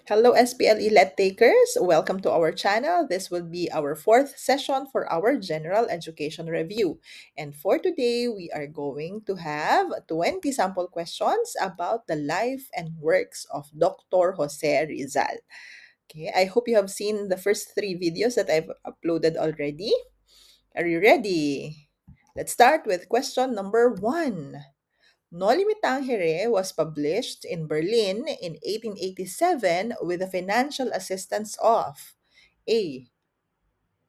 Hello, SPLE Let Takers. Welcome to our channel. This will be our fourth session for our general education review. And for today, we are going to have 20 sample questions about the life and works of Dr. Jose Rizal. Okay, I hope you have seen the first three videos that I've uploaded already. Are you ready? Let's start with question number one. Noli Me Tangere was published in Berlin in 1887 with the financial assistance of A.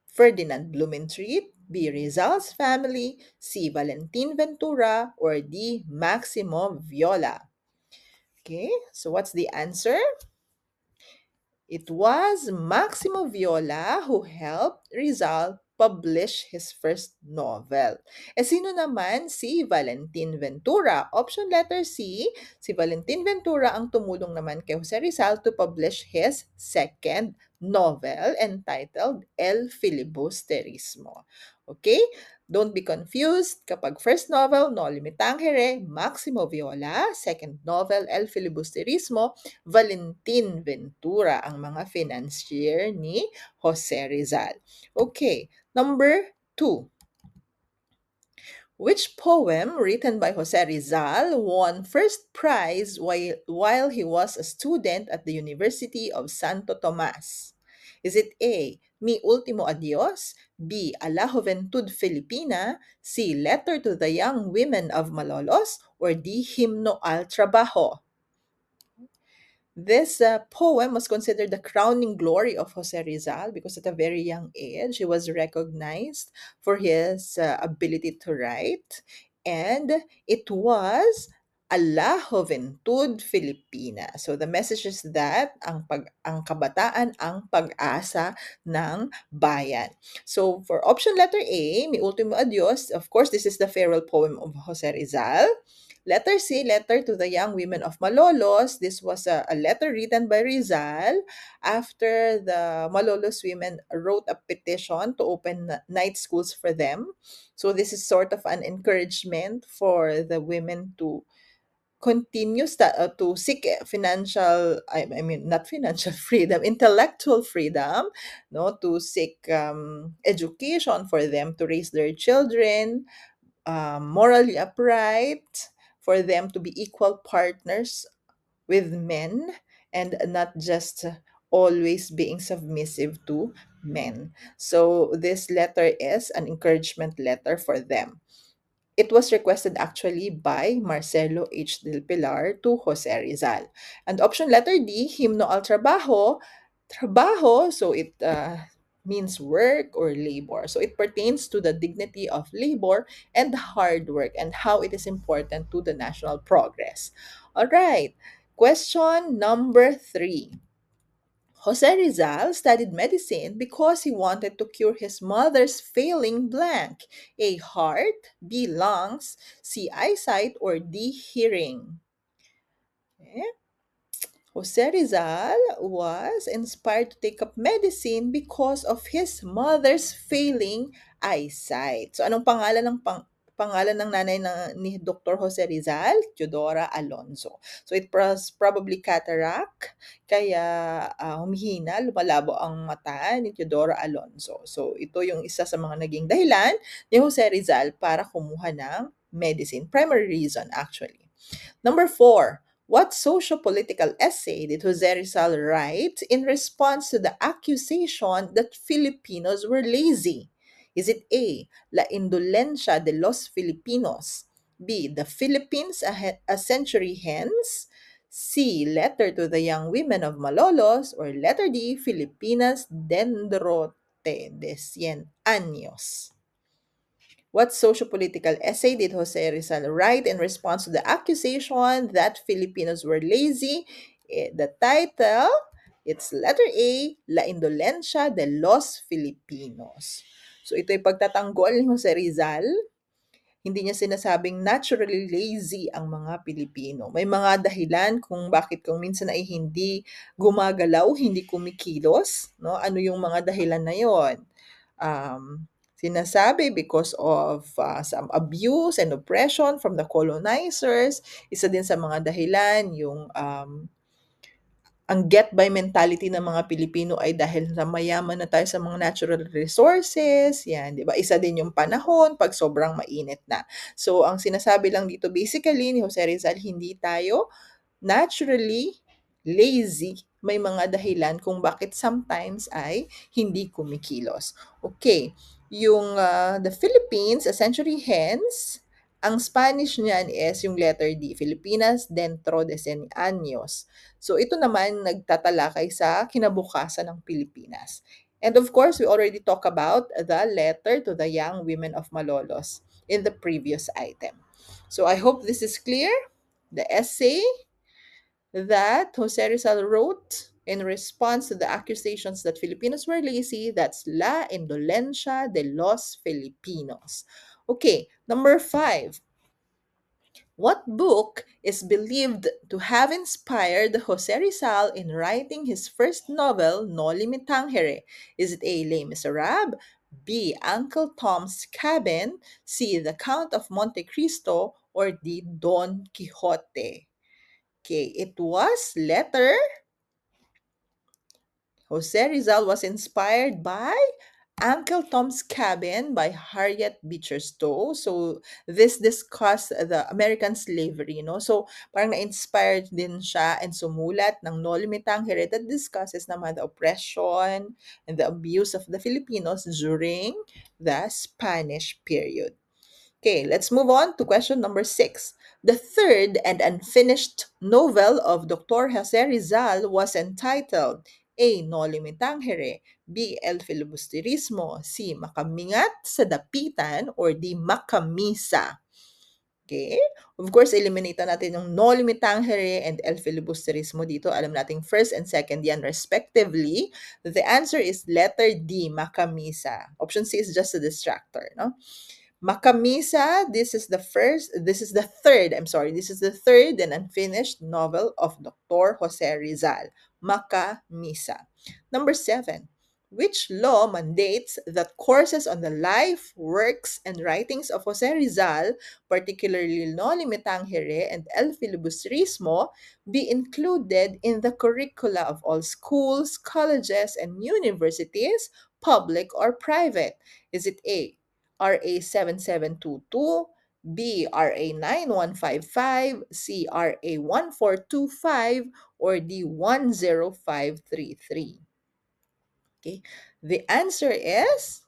Ferdinand Blumentritt, B. Rizal's family, C. Valentin Ventura, or D. Maximo Viola. Okay, so what's the answer? It was Maximo Viola who helped Rizal publish his first novel. Sino naman si Valentin Ventura? Option letter C, si Valentin Ventura ang tumulong naman kay Jose Rizal to publish his second novel entitled El Filibusterismo. Okay? Don't be confused. Kapag first novel, Noli Me Tangere, Maximo Viola. Second novel, El Filibusterismo, Valentin Ventura ang mga financier ni Jose Rizal. Okay, number 2. Which poem written by Jose Rizal won first prize while he was a student at the University of Santo Tomas? Is it A. Mi Ultimo Adios, B. A la Juventud Filipina, C. Letter to the Young Women of Malolos, or D. Himno al Trabajo? This poem was considered the crowning glory of Jose Rizal because at a very young age, he was recognized for his ability to write. And it was a la Juventud Filipina. So the message is that ang kabataan ang pag-asa ng bayan. So for option letter A, Mi Ultimo Adios, of course, this is the farewell poem of Jose Rizal. Letter C, Letter to the Young Women of Malolos. This was a letter written by Rizal after the Malolos women wrote a petition to open night schools for them. So this is sort of an encouragement for the women to continue to seek financial, I mean, not financial freedom, intellectual freedom, no, to seek education for them to raise their children morally upright, for them to be equal partners with men and not just always being submissive to men. So this letter is an encouragement letter for them. It was requested actually by Marcelo H. Del Pilar to Jose Rizal. And option letter D, Himno al Trabajo, trabajo, so it means work or labor. So it pertains to the dignity of labor and hard work and how it is important to the national progress. All right, question number 3. Jose Rizal studied medicine because he wanted to cure his mother's failing blank. A, heart, B, lungs, C, eyesight, or D, hearing. Okay. Jose Rizal was inspired to take up medicine because of his mother's failing eyesight. So anong pangalan ng nanay ni Dr. Jose Rizal? Teodora Alonso. So it was probably cataract, kaya humihina, lumalabo ang mata ni Teodora Alonso. So ito yung isa sa mga naging dahilan ni Jose Rizal para kumuha ng medicine. Primary reason actually. Number 4. What socio-political essay did Jose Rizal write in response to the accusation that Filipinos were lazy? Is it A. La Indolencia de los Filipinos, B. The Philippines a century hence, C. Letter to the Young Women of Malolos, or letter D. Filipinas dentro de 100 años? What socio-political essay did Jose Rizal write in response to the accusation that Filipinos were lazy? The title, it's letter A, La Indolencia de los Filipinos. So ito'y pagtatanggol ni Jose Rizal. Hindi niya sinasabing naturally lazy ang mga Pilipino. May mga dahilan kung bakit kung minsan ay hindi gumagalaw, hindi kumikilos, no? Ano yung mga dahilan na 'yon? Sinasabi because of some abuse and oppression from the colonizers. Isa din sa mga dahilan yung ang get by mentality ng mga Pilipino ay dahil na mayaman na tayo sa mga natural resources, yan, 'di ba? Isa din yung panahon 'pag sobrang mainit na. So, ang sinasabi lang dito basically ni Jose Rizal, hindi tayo naturally lazy. May mga dahilan kung bakit sometimes ay hindi kumikilos. Okay, yung the Philippines, a century hence, ang Spanish niyan is yung letter D, Filipinas dentro de 100 años. So ito naman nagtatalakay sa kinabukasan ng Pilipinas. And of course, we already talk about the letter to the young women of Malolos in the previous item. So I hope this is clear. The essay that Jose Rizal wrote in response to the accusations that Filipinos were lazy, that's La Indolencia de los Filipinos. Okay, number 5. What book is believed to have inspired Jose Rizal in writing his first novel, Noli Me Tangere? Is it A. Les Miserables, B. Uncle Tom's Cabin, C. The Count of Monte Cristo, or D. Don Quixote? Okay, it was letter. Jose Rizal was inspired by Uncle Tom's Cabin by Harriet Beecher Stowe. So, this discussed the American slavery, no? So, parang na-inspired din siya and sumulat ng Noli Me Tangere that discusses naman the oppression and the abuse of the Filipinos during the Spanish period. Okay, let's move on to question number 6. The third and unfinished novel of Dr. Jose Rizal was entitled A. Noli Me Tangere, B. El Filibusterismo, C. Makamingat sa Dapitan, or D. Makamisa. Okay? Of course, eliminate natin yung Noli Me Tangere and El Filibusterismo dito. Alam nating first and second yan respectively. The answer is letter D, Makamisa. Option C is just a distractor, no? Makamisa, this is the third, I'm sorry, this is the third and unfinished novel of Dr. Jose Rizal, Makamisa. Number 7. Which law mandates that courses on the life, works, and writings of Jose Rizal, particularly Noli Me Tangere and El Filibusterismo, be included in the curricula of all schools, colleges, and universities, public or private? Is it A, RA 7722, B, RA 9155, C, RA 1425, or D, 10533? Okay, the answer is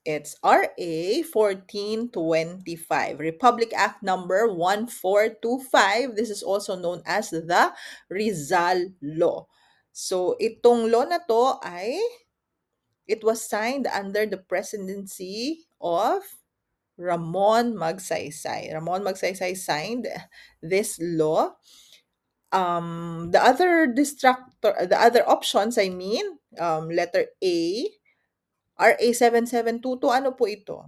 it's RA 1425, Republic Act number 1425. This is also known as the Rizal Law. So, itong law na to ay it was signed under the presidency of Ramon Magsaysay. Ramon Magsaysay signed this law. The other options, I mean, letter A, RA 7722, ano po ito?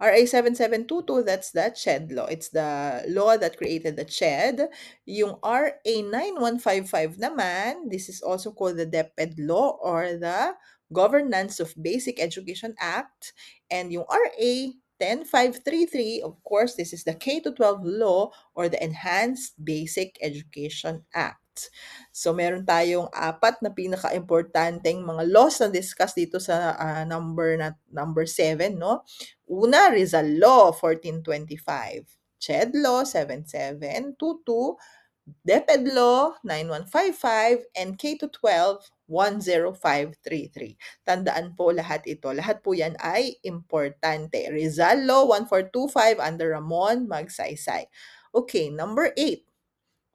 RA 7722, that's the CHED law. It's the law that created the CHED. Yung RA 9155 naman, this is also called the DepEd law or the Governance of Basic Education Act. And yung RA 10533, of course, this is the K to 12 law or the Enhanced Basic Education Act. So, meron tayong apat na pinaka-importanteng mga laws na discuss dito sa number 7, no? Una, Rizal Law, 1425. CHED Law, 7722. DepEd Law, 9155. And K to 12, 10533. Tandaan po lahat ito. Lahat po yan ay importante. Rizal Law, 1425 under Ramon Magsaysay. Okay, number 8.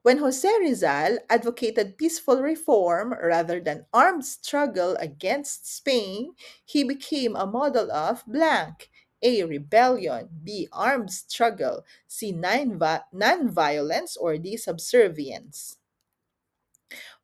When Jose Rizal advocated peaceful reform rather than armed struggle against Spain, he became a model of blank. A. Rebellion. B. Armed struggle. C. Non-violence, or D. Subservience.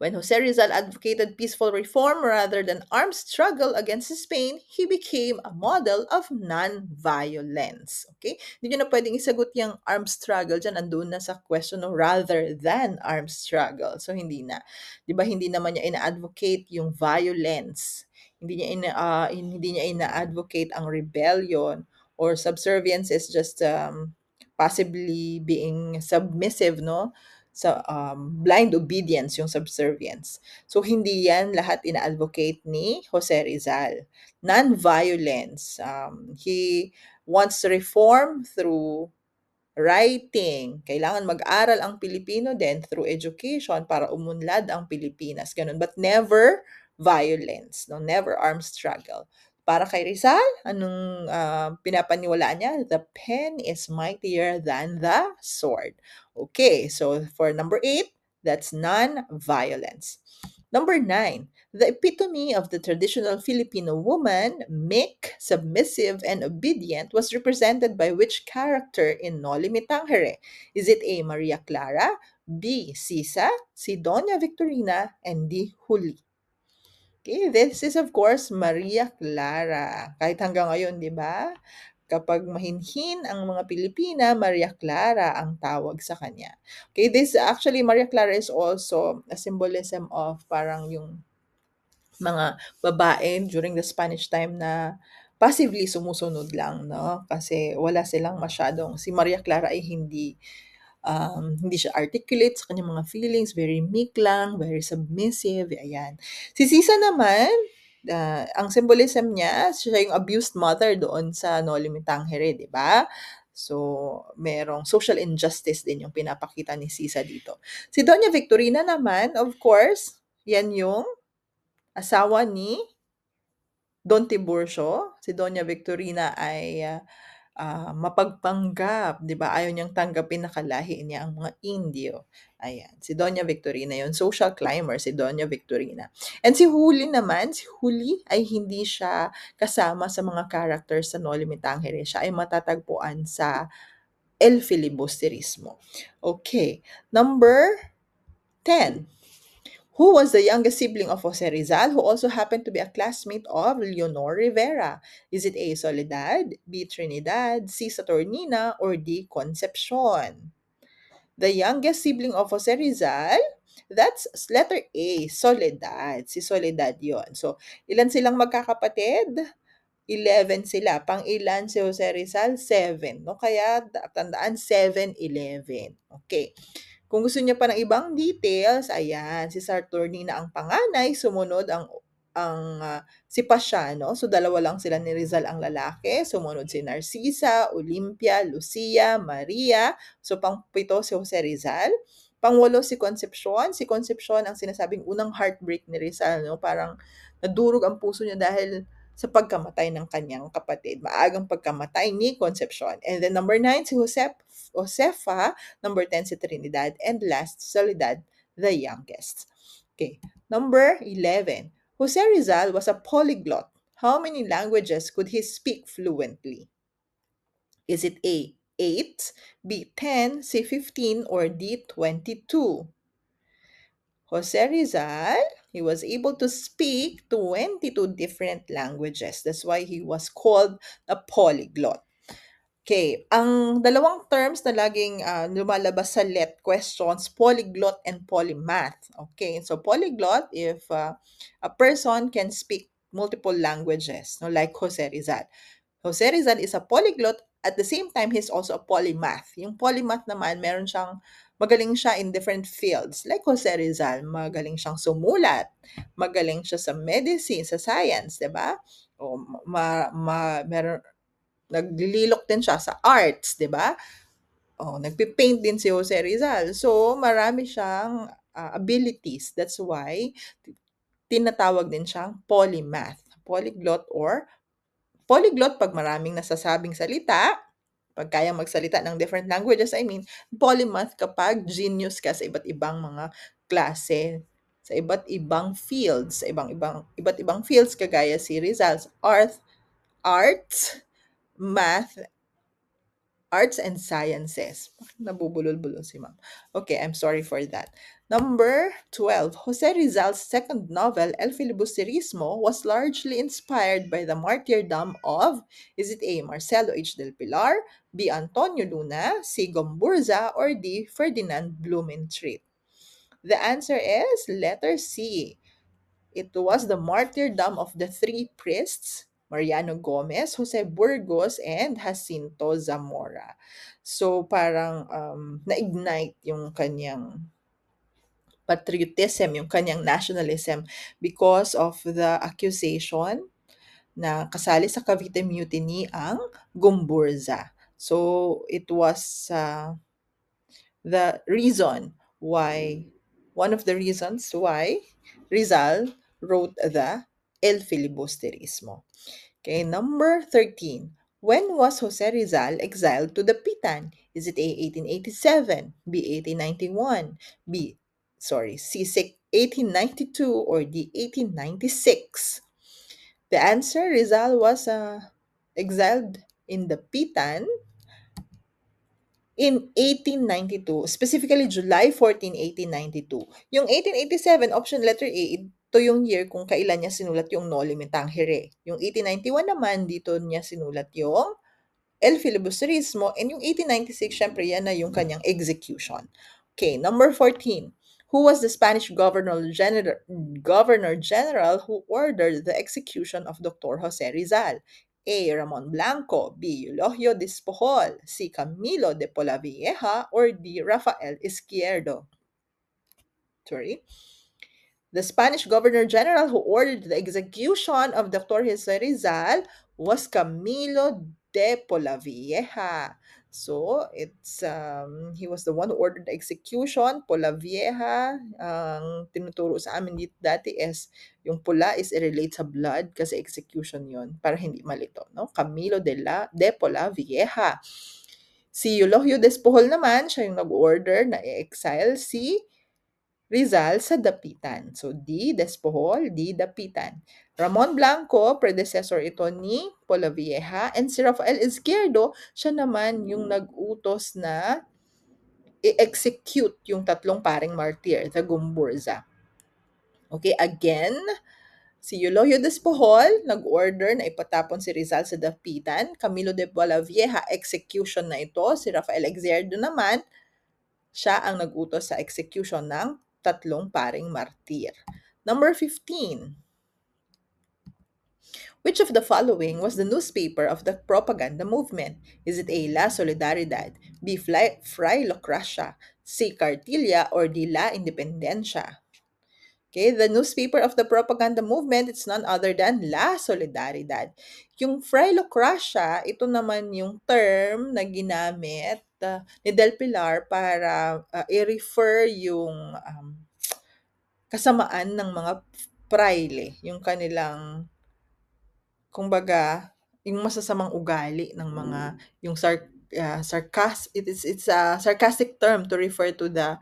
When Jose Rizal advocated peaceful reform rather than armed struggle against Spain, he became a model of non-violence. Okay? Hindi nyo na pwedeng isagot yung armed struggle dyan. Andun na sa question of rather than armed struggle. So, hindi na. Di ba, hindi naman niya ina-advocate yung violence. Hindi niya ina-advocate ang rebellion or subservience is just possibly being submissive, no? sa blind obedience, yung subservience. So hindi yan lahat ina-advocate ni Jose Rizal. Non-violence. He wants to reform through writing. Kailangan mag-aral ang Pilipino din through education para umunlad ang Pilipinas. Ganun. But never violence. No? Never armed struggle. Para kay Rizal, anong pinapaniwalaan niya? The pen is mightier than the sword. Okay, so for number 8, that's non-violence. Number 9, the epitome of the traditional Filipino woman, meek, submissive, and obedient, was represented by which character in Noli Me Tangere? Is it A. Maria Clara, B. Sisa, C. Doña Victorina, and D. Huli? Okay, this is of course Maria Clara. Kahit hanggang ngayon, di ba? Kapag mahinhin ang mga Pilipina, Maria Clara ang tawag sa kanya. Okay, this actually, Maria Clara is also a symbolism of parang yung mga babae during the Spanish time na passively sumusunod lang, no? Kasi wala silang masyadong, si Maria Clara ay hindi siya articulate sa kanyang mga feelings, very meek lang, very submissive, ayan. Si Sisa naman, ang symbolism niya, siya yung abused mother doon sa Noli Me Tangere, di ba? So, merong social injustice din yung pinapakita ni Sisa dito. Si Doña Victorina naman, of course, yan yung asawa ni Don Tiburcio. Si Doña Victorina ay mapagpanggap, 'di ba? Ayaw niyang tanggapin na kalahi niya ang mga Indio. Ayan, si Doña Victorina 'yon, social climber si Doña Victorina. And si Huli naman, si Huli ay hindi siya kasama sa mga characters sa Noli Me Tangere. Siya ay matatagpuan sa El Filibusterismo. Okay, number 10. Who was the youngest sibling of Jose Rizal, who also happened to be a classmate of Leonor Rivera? Is it A. Soledad, B. Trinidad, C. Saturnina, or D. Concepcion? The youngest sibling of Jose Rizal, that's letter A, Soledad. Si Soledad yon. So, ilan silang magkakapatid? 11 sila. Pang-ilan si Jose Rizal? 7. No? Kaya tandaan 7-11. Okay. Kung gusto niya pa ng ibang details, ayan, si Saturnina ang panganay, sumunod si Pasiano. So, dalawa lang sila ni Rizal ang lalaki. Sumunod si Narcisa, Olympia, Lucia, Maria. So, pang-pito si Jose Rizal. Pang-walo si Concepcion. Si Concepcion ang sinasabing unang heartbreak ni Rizal. No? Parang nadurog ang puso niya dahil sa pagkamatay ng kanyang kapatid. Maagang pagkamatay ni Concepcion. And then number 9, si Josefa. Number 10, si Trinidad. And last, Soledad, the youngest. Okay. Number 11. Jose Rizal was a polyglot. How many languages could he speak fluently? Is it A, 8, B, 10, C, 15, or D, 22? Jose Rizal, he was able to speak 22 different languages. That's why he was called a polyglot. Okay, ang dalawang terms na laging lumalabas sa LET questions, polyglot and polymath. Okay, so polyglot, if a person can speak multiple languages, no, like Jose Rizal. Jose Rizal is a polyglot, at the same time, he's also a polymath. Yung polymath naman, magaling siya in different fields. Like Jose Rizal, magaling siyang sumulat, magaling siya sa medicine, sa science, di ba? O, meron, naglililok din siya sa arts, 'di ba? Oh, nagpe-paint din si Jose Rizal. So, marami siyang abilities. That's why tinatawag din siyang polymath. Polyglot or polyglot pag maraming nasasabing salita, pag kaya magsalita ng different languages, I mean, polymath kapag genius ka sa iba't ibang mga klase, sa iba't ibang fields, sa iba't ibang fields kagaya si Rizal's arts, math, arts and sciences. Bakit nabubulol-bulol si ma'am? Okay, I'm sorry for that. Number 12. Jose Rizal's second novel, El Filibusterismo, was largely inspired by the martyrdom of, is it A. Marcelo H. del Pilar, B. Antonio Luna, C. Gomburza, or D. Ferdinand Blumentritt? The answer is letter C. It was the martyrdom of the three priests, Mariano Gomez, Jose Burgos, and Jacinto Zamora. So parang na-ignite yung kanyang patriotism, yung kanyang nationalism because of the accusation na kasali sa Cavite Mutiny ang Gumburza. So it was the reason why, one of the reasons why Rizal wrote the El Filibusterismo. Okay, number 13. When was Jose Rizal exiled to the Pitan? Is it A, 1887, B, 1891, C, 1892, or D, 1896? The answer, Rizal was exiled in the Pitan in 1892, specifically July 14, 1892. Yung 1887, option letter A, ito yung year kung kailan niya sinulat yung Noli Me Tangere. Yung 1891 naman, dito niya sinulat yung El Filibusterismo, and yung 1896, syempre yan na yung kanyang execution. Okay, number 14. Who was the Spanish Governor General who ordered the execution of Dr. Jose Rizal? A. Ramon Blanco, B. Eulogio Despojol, C. Camilo de Polavieja, or D. Rafael Izquierdo? Sorry. The Spanish Governor General who ordered the execution of Dr. Jose Rizal was Camilo de Polavieja. So, he was the one who ordered the execution. Polavieja, ang tinuturo sa amin dito dati is, yung pula is i-relate sa blood kasi execution yon para hindi malito, no? Camilo de Polavieja. Si Eulogio Despojol naman, siya yung nag-order na i-exile si Rizal sa Dapitan. So, D. Despojol, D. Dapitan. Ramon Blanco, predecessor ito ni Polavieja, and si Rafael Izquierdo, siya naman yung nag-utos na i-execute yung tatlong paring martir, the Gumburza. Okay, again, si Eulogio Despojol, nag-order na ipatapon si Rizal sa Dapitan. Camilo de Polavieja, execution na ito. Si Rafael Izquierdo naman, siya ang nag-utos sa execution ng tatlong paring martir. Number 15. Which of the following was the newspaper of the propaganda movement? Is it A. La Solidaridad, B. Fray Locracia, C. Cartilla, or D. La Independencia? Okay, the newspaper of the propaganda movement, it's none other than La Solidaridad. Yung Fray Locracia, ito naman yung term na ginamit ni Del Pilar para i-refer yung kasamaan ng mga praile, yung kanilang, kumbaga, yung masasamang ugali ng mga, yung it's a sarcastic term to refer to the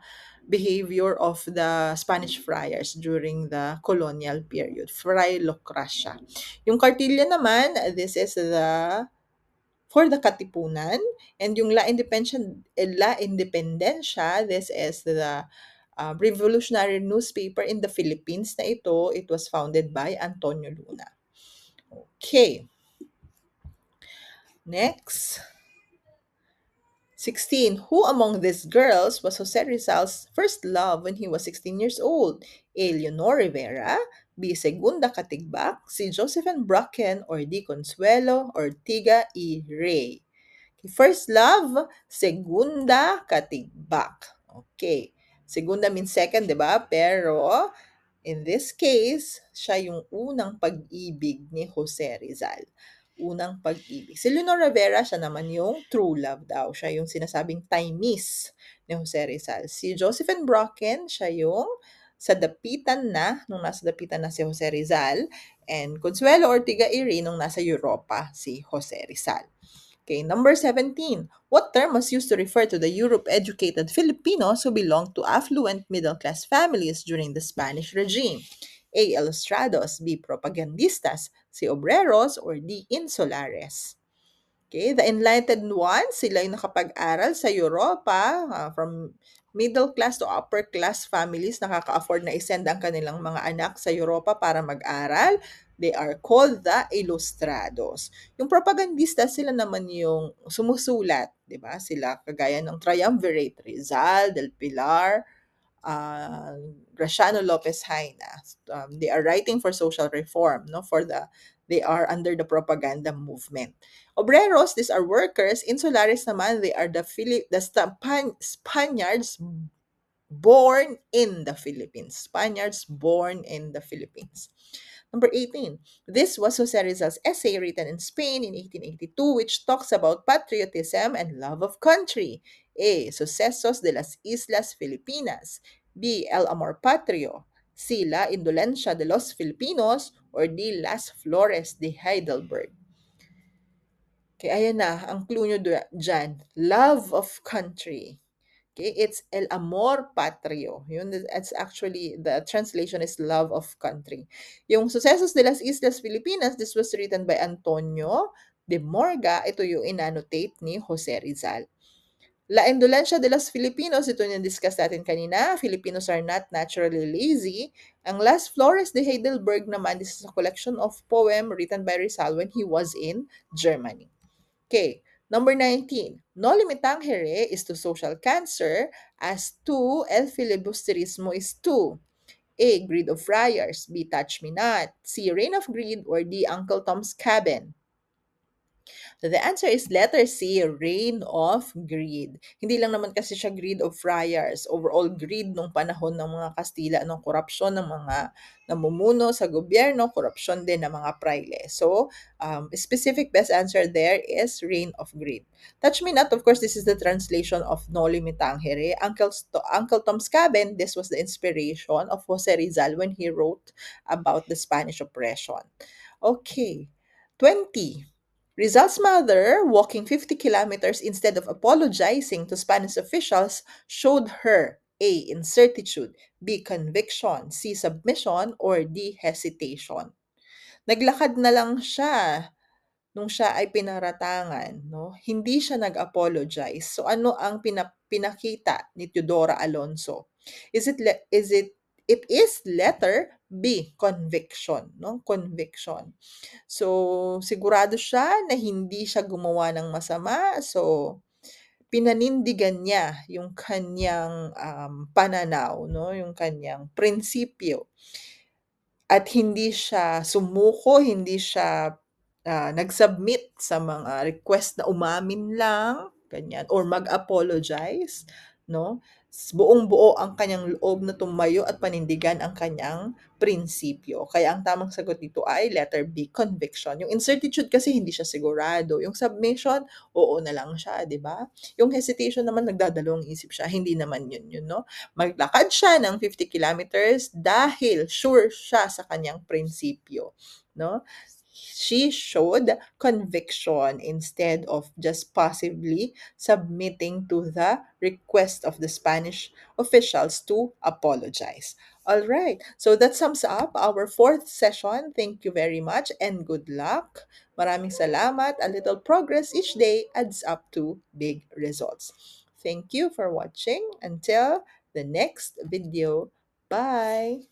behavior of the Spanish friars during the colonial period. Fray Locracia. Yung Cartilla naman, this is for the Katipunan, and yung La Independencia, this is the revolutionary newspaper in the Philippines na ito. It was founded by Antonio Luna. Okay. Next. 16. Who among these girls was Jose Rizal's first love when he was 16 years old? A. Leonor Rivera, B. Segunda Katigbak, C. Josephine Bracken, or D. Consuelo Ortiga y Rey? First love, Segunda Katigbak. Okay. Segunda means second, di ba? Pero in this case, siya yung unang pag-ibig ni Jose Rizal. Unang pag-ibig. Si Leonor Rivera, siya naman yung true love daw. Siya yung sinasabing Timis ni Jose Rizal. Si Josephine Brocken, siya yung sa dapitan na, nung nasa dapitan na si Jose Rizal. And Consuelo Ortiga Iri, nung nasa Europa si Jose Rizal. Okay, number 17. What term was used to refer to the Europe-educated Filipinos who belonged to affluent middle-class families during the Spanish regime? A. Ilustrados, B. Propagandistas, C. Obreros, or D. Insulares? Okay, the enlightened ones, sila yung nakapag-aral sa Europa, from middle class to upper class families, nakaka-afford na isend ang kanilang mga anak sa Europa para mag-aral. They are called the Ilustrados. Yung propagandista, sila naman yung sumusulat, di ba? Sila kagaya ng Triumvirate, Rizal, Del Pilar, uh, Graciano Lopez Haina. They are writing for social reform, no, they are under the propaganda movement. Obreros, these are workers. Insulares naman, they are Spaniards born in the Philippines. Spaniards born in the Philippines. Number 18. This was Jose Rizal's essay written in Spain in 1882, which talks about patriotism and love of country. A. Sucesos de las Islas Filipinas. B. El Amor Patrio. C. La Indolencia de los Filipinos. Or D. Las Flores de Heidelberg. Okay, ayan na. Ang clue nyo dyan. Love of country. Okay, it's El Amor Patrio. Yun, that's actually, the translation is love of country. Yung Sucesos de las Islas Filipinas, this was written by Antonio de Morga. Ito yung inannotate ni Jose Rizal. La Indolencia de los Filipinos, ito yung discuss natin kanina. Filipinos are not naturally lazy. Ang Las Flores de Heidelberg naman, this is a collection of poem written by Rizal when he was in Germany. Okay, number 19. No limitangere is to social cancer as to el filibusterismo is to A. Greed of Friars. B. Touch Me Not. C. Reign of Greed. Or D. Uncle Tom's Cabin. So the answer is letter C, reign of greed. Hindi lang naman kasi siya greed of friars, overall greed nung panahon ng mga Kastila, ng korupsyon ng mga namumuno sa gobyerno, korupsyon din ng mga praile. So, specific best answer there is reign of greed. Touch Me Not, of course, this is the translation of Noli Me Tangere. Uncle Tom's Cabin, this was the inspiration of Jose Rizal when he wrote about the Spanish oppression. Okay, 20. Rizal's mother, walking 50 kilometers instead of apologizing to Spanish officials, showed her A. Incertitude, B. Conviction, C. Submission, or D. Hesitation. Naglakad na lang siya nung siya ay pinaratangan, no? Hindi siya nag-apologize. So ano ang pinakita ni Teodora Alonso? It is letter B, conviction, no? Conviction. So sigurado siya na hindi siya gumawa ng masama. So pinanindigan niya yung kanyang pananaw, no? Yung kanyang prinsipyo at hindi siya sumuko, hindi siya, nag-submit sa mga request na umamin lang, ganyan, or mag-apologize, 'no? Buong-buo ang kanyang loob na tumayo at panindigan ang kanyang prinsipyo. Kaya ang tamang sagot dito ay letter B, conviction. Yung incertitude kasi hindi siya sigurado, yung submission, oo na lang siya, 'di ba? Yung hesitation naman nagdadalawang isip siya, hindi naman yun, 'no? Maglakad siya ng 50 kilometers dahil sure siya sa kanyang prinsipyo, no? She showed conviction instead of just passively submitting to the request of the Spanish officials to apologize. All right. So that sums up our fourth session. Thank you very much and good luck. Maraming salamat. A little progress each day adds up to big results. Thank you for watching. Until the next video. Bye!